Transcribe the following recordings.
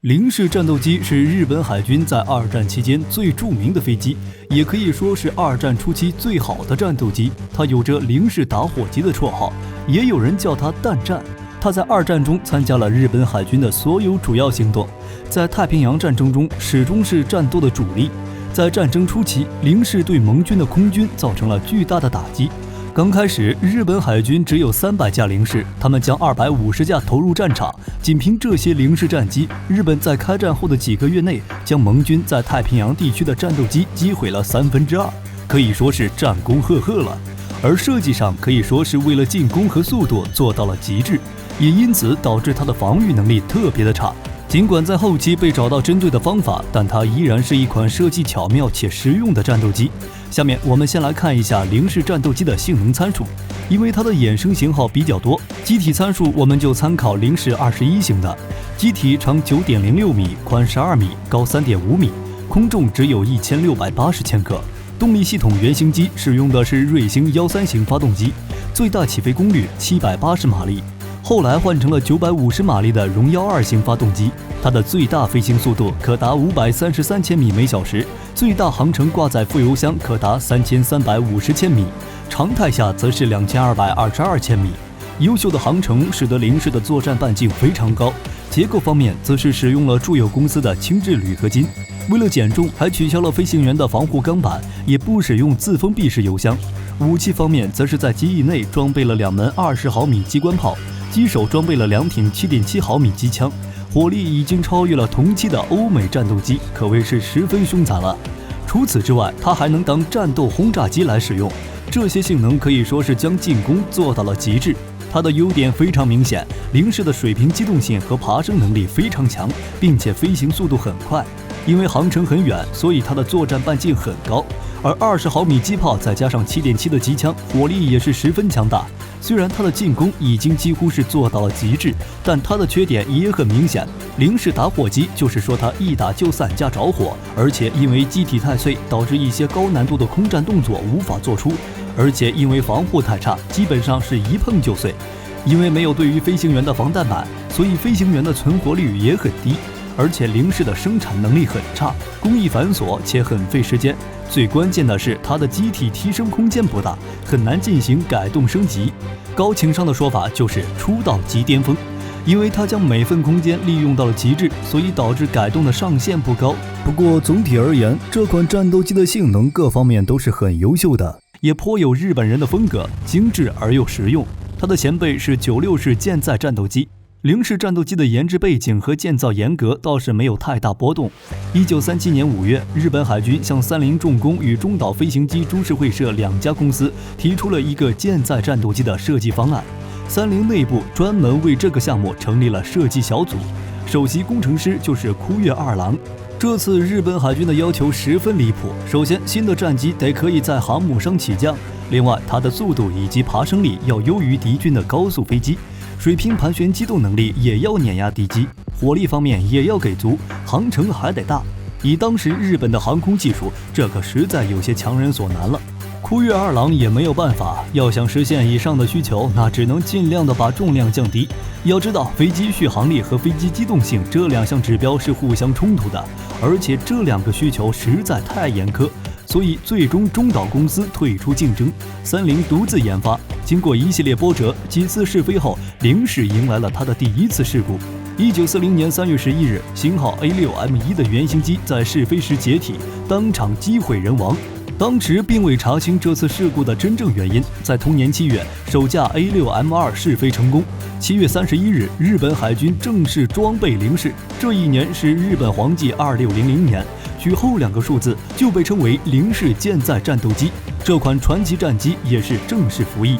零式战斗机是日本海军在二战期间最著名的飞机，也可以说是二战初期最好的战斗机。它有着零式打火机的绰号，也有人叫它弹战。它在二战中参加了日本海军的所有主要行动，在太平洋战争中始终是战斗的主力。在战争初期，零式对盟军的空军造成了巨大的打击。刚开始，日本海军只有300架零式，他们将250架投入战场。仅凭这些零式战机，日本在开战后的几个月内，将盟军在太平洋地区的战斗机击毁了2/3，可以说是战功赫赫了。而设计上可以说是为了进攻和速度做到了极致，也因此导致它的防御能力特别的差。尽管在后期被找到针对的方法，但它依然是一款设计巧妙且实用的战斗机。下面我们先来看一下零式战斗机的性能参数，因为它的衍生型号比较多，机体参数我们就参考零式21型的。机体长9.06米，宽12米，高3.5米，空重只有1680千克。动力系统原型机使用的是瑞星13型发动机，最大起飞功率780马力。后来换成了950马力的荣耀2型发动机，它的最大飞行速度可达533千米每小时，最大航程挂载副油箱可达3350千米，常态下则是2222千米。优秀的航程使得零式的作战半径非常高。结构方面则是使用了住友公司的轻质铝合金，为了减重还取消了飞行员的防护钢板，也不使用自封闭式油箱。武器方面则是在机翼内装备了2门20毫米机关炮，机首装备了2挺7.7毫米机枪，火力已经超越了同期的欧美战斗机，可谓是十分凶残了。除此之外，它还能当战斗轰炸机来使用，这些性能可以说是将进攻做到了极致。它的优点非常明显，零式的水平机动性和爬升能力非常强，并且飞行速度很快。因为航程很远，所以它的作战半径很高，而20毫米机炮再加上7.7的机枪，火力也是十分强大。虽然它的进攻已经几乎是做到了极致，但它的缺点也很明显。零式打火机就是说它一打就散架着火，而且因为机体太脆，导致一些高难度的空战动作无法做出，而且因为防护太差，基本上是一碰就碎。因为没有对于飞行员的防弹板，所以飞行员的存活率也很低。而且零式的生产能力很差，工艺繁琐且很费时间。最关键的是它的机体提升空间不大，很难进行改动升级。高情商的说法就是出道即巅峰，因为它将每份空间利用到了极致，所以导致改动的上限不高。不过总体而言，这款战斗机的性能各方面都是很优秀的，也颇有日本人的风格，精致而又实用。它的前辈是96式舰载战斗机。零式战斗机的研制背景和建造严格倒是没有太大波动。1937年5月，日本海军向三菱重工与中岛飞行机株式会社2家公司提出了一个舰载战斗机的设计方案。三菱内部专门为这个项目成立了设计小组，首席工程师就是枯月二郎。这次日本海军的要求十分离谱，首先新的战机得可以在航母上起降，另外它的速度以及爬升力要优于敌军的高速飞机，水平盘旋机动能力也要碾压敌机，火力方面也要给足，航程还得大。以当时日本的航空技术，这可实在有些强人所难了。枯月二郎也没有办法，要想实现以上的需求，那只能尽量的把重量降低。要知道，飞机续航力和飞机机动性这2项指标是互相冲突的，而且这2个需求实在太严苛，所以最终中岛公司退出竞争，三菱独自研发。经过一系列波折，几次试飞后，零式迎来了它的第1次事故。1940年3月11日，型号 A6M1 的原型机在试飞时解体，当场机毁人亡。当时并未查清这次事故的真正原因。在同年7月，首架 A6M2 试飞成功。7月31日，日本海军正式装备零式。这一年是日本皇纪2600年，取后2个数字就被称为零式舰载战斗机。这款传奇战机也是正式服役。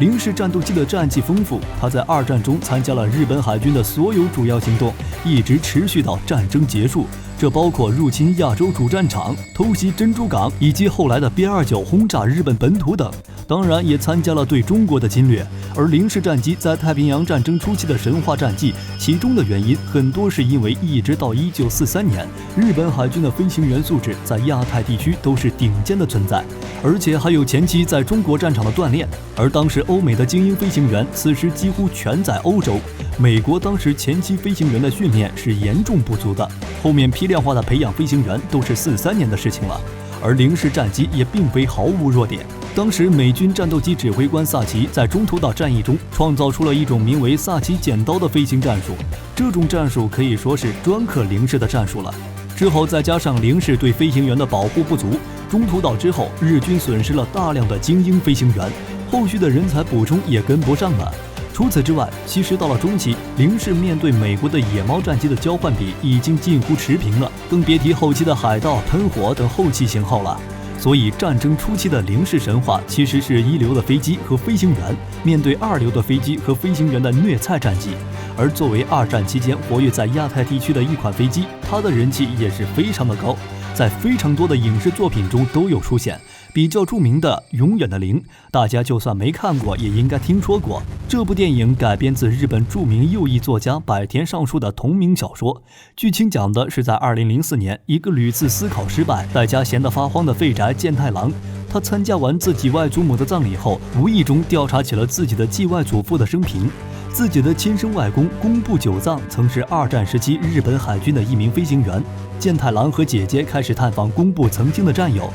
零式战斗机的战绩丰富，它在二战中参加了日本海军的所有主要行动，一直持续到战争结束。这包括入侵亚洲主战场、偷袭珍珠港以及后来的B-29轰炸日本本土等。当然也参加了对中国的侵略。而零式战机在太平洋战争初期的神话战绩，其中的原因很多是因为一直到1943年，日本海军的飞行员素质在亚太地区都是顶尖的存在，而且还有前期在中国战场的锻炼。而当时欧美的精英飞行员此时几乎全在欧洲，美国当时前期飞行员的训练是严重不足的，后面批量化的培养飞行员都是43年的事情了。而零式战机也并非毫无弱点。当时美军战斗机指挥官萨奇在中途岛战役中创造出了一种名为萨奇剪刀的飞行战术，这种战术可以说是专克零式的战术了。之后再加上零式对飞行员的保护不足，中途岛之后日军损失了大量的精英飞行员，后续的人才补充也跟不上了。除此之外，其实到了中期，零式面对美国的野猫战机的交换比已经近乎持平了，更别提后期的海盗、喷火等后期型号了。所以战争初期的零式神话其实是一流的飞机和飞行员面对二流的飞机和飞行员的虐菜战绩。而作为二战期间活跃在亚太地区的一款飞机，它的人气也是非常的高，在非常多的影视作品中都有出现。比较著名的《永远的零》，大家就算没看过也应该听说过。这部电影改编自日本著名右翼作家百田尚树的同名小说，剧情讲的是在2004年，一个屡次思考失败、在家闲得发慌的废宅健太郎，他参加完自己外祖母的葬礼后，无意中调查起了自己的继外祖父的生平。自己的亲生外公宫部久藏曾是二战时期日本海军的一名飞行员。健太郎和姐姐开始探访宫部曾经的战友。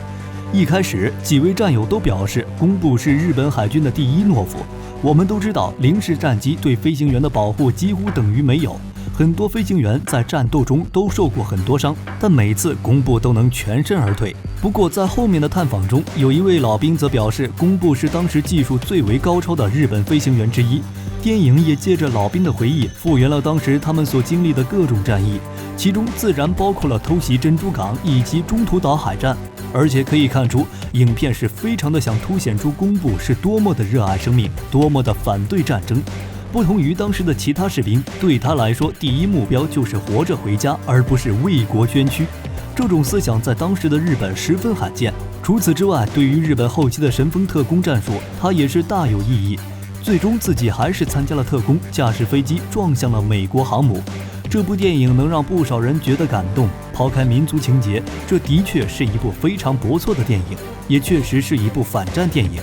一开始，几位战友都表示宫部是日本海军的第一懦夫。我们都知道，零式战机对飞行员的保护几乎等于没有，很多飞行员在战斗中都受过很多伤，但每次宫部都能全身而退。不过在后面的探访中，有一位老兵则表示，宫部是当时技术最为高超的日本飞行员之一。电影也借着老兵的回忆，复原了当时他们所经历的各种战役，其中自然包括了偷袭珍珠港以及中途岛海战。而且可以看出，影片是非常的想凸显出宫部是多么的热爱生命，多么的反对战争。不同于当时的其他士兵，对他来说，第一目标就是活着回家，而不是为国捐躯。这种思想在当时的日本十分罕见。除此之外，对于日本后期的神风特攻战术，他也是大有意义。最终自己还是参加了特工，驾驶飞机撞向了美国航母。这部电影能让不少人觉得感动。抛开民族情节，这的确是一部非常不错的电影，也确实是一部反战电影，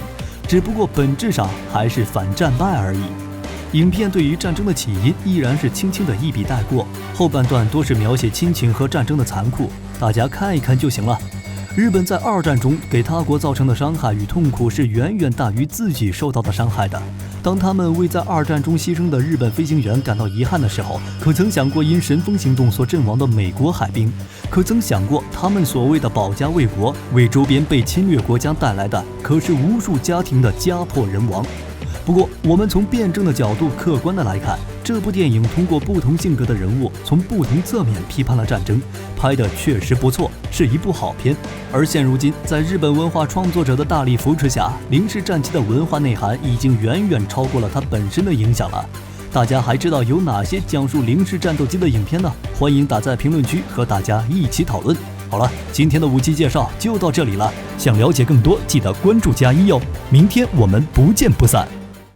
只不过本质上还是反战败而已。影片对于战争的起因依然是轻轻的一笔带过，后半段多是描写亲情和战争的残酷，大家看一看就行了。日本在二战中给他国造成的伤害与痛苦是远远大于自己受到的伤害的。当他们为在二战中牺牲的日本飞行员感到遗憾的时候，可曾想过因神风行动所阵亡的美国海兵？可曾想过他们所谓的保家卫国，为周边被侵略国家带来的可是无数家庭的家破人亡？不过，我们从辩证的角度客观的来看，这部电影通过不同性格的人物，从不同侧面批判了战争，拍得确实不错，是一部好片。而现如今，在日本文化创作者的大力扶持下，零式战机的文化内涵已经远远超过了它本身的影响了。大家还知道有哪些讲述零式战斗机的影片呢？欢迎打在评论区和大家一起讨论。好了，今天的武器介绍就到这里了，想了解更多记得关注加一哟，明天我们不见不散。